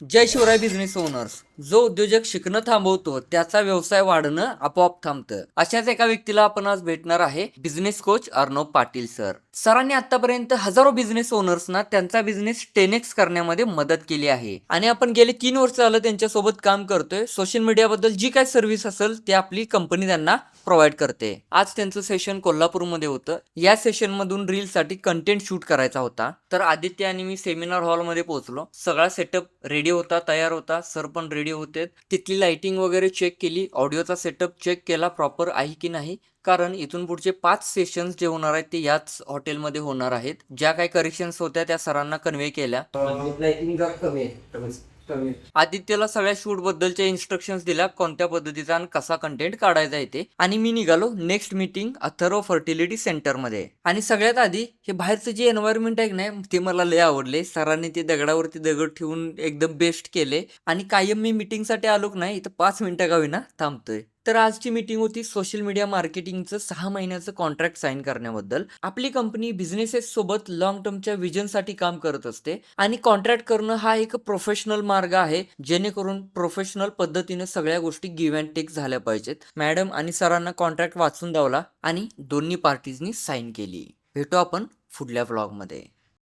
जय Shivray business owners. जो उद्योजक शिकणं थांबवतो त्याचा व्यवसाय वाढणं आपोआप थांबतं. अशाच एका व्यक्तीला आपण आज भेटणार आहे, business coach Arnav Patil sir. सरांनी आतापर्यंत हजारो बिझनेस ओनर्सना त्यांचा बिझनेस 10x करण्यामध्ये मदत केली आहे आणि आपण गेले 3 वर्ष झालं त्यांच्यासोबत काम करतोय. सोशल मीडियाबद्दल जी काय सर्व्हिस असेल ते आपली कंपनी त्यांना प्रोव्हाइड करते. आज त्यांचं सेशन कोल्हापूरमध्ये होतं. या सेशन मधून रील साठी कंटेंट शूट करायचा होता. तर आदित्य आणि मी सेमिनार हॉलमध्ये पोहोचलो. सगळा सेटअप रेडी होता, तयार होता. सर पण रेडी होते. तिथली लाइटिंग वगैरे चेक केली, ऑडिओचा सेटअप चेक केला प्रॉपर आहे की नाही. कारण इथून पुढचे 5 सेशन्स जे होणार आहेत ते याच हॉटेलमध्ये होणार आहेत. ज्या काही करेक्शन्स होत्या त्या सरांना कन्वे केल्या. लाइटिंग जरा कमी आहे. आदित्यला सगळ्या शूट बद्दलच्या इन्स्ट्रक्शन्स दिल्या, कोणत्या पद्धतीचा आणि कसा कंटेंट काढायचा आहे ते. आणि मी निघालो next meeting Atharva fertility centre मध्ये. आणि सगळ्यात आधी हे बाहेरचं जे एन्व्हायरमेंट आहे ना ते मला लय आवडले. सरांनी ते दगडावरती दगड ठेवून एकदम बेस्ट केले. आणि कायम मी मीटिंग साठी आलो नाही इथं 5 मिनिटं का होईना थांबतोय. तर आजची मीटिंग होती सोशल मीडिया मार्केटिंगचं 6 महिन्याचं कॉन्ट्रॅक्ट साईन करण्याबद्दल. आपली कंपनी बिझनेसेस सोबत लॉंग टर्मच्या विजनसाठी काम करत असते आणि कॉन्ट्रॅक्ट करणं हा एक प्रोफेशनल मार्ग आहे, जेणेकरून प्रोफेशनल पद्धतीने सगळ्या गोष्टी गिव्ह अँड टेक झाल्या पाहिजेत. मॅडम आणि सरांना कॉन्ट्रॅक्ट वाचून द्यावला आणि दोन्ही पार्टीजनी साईन केली. भेटू आपण पुढल्या व्लॉगमध्ये.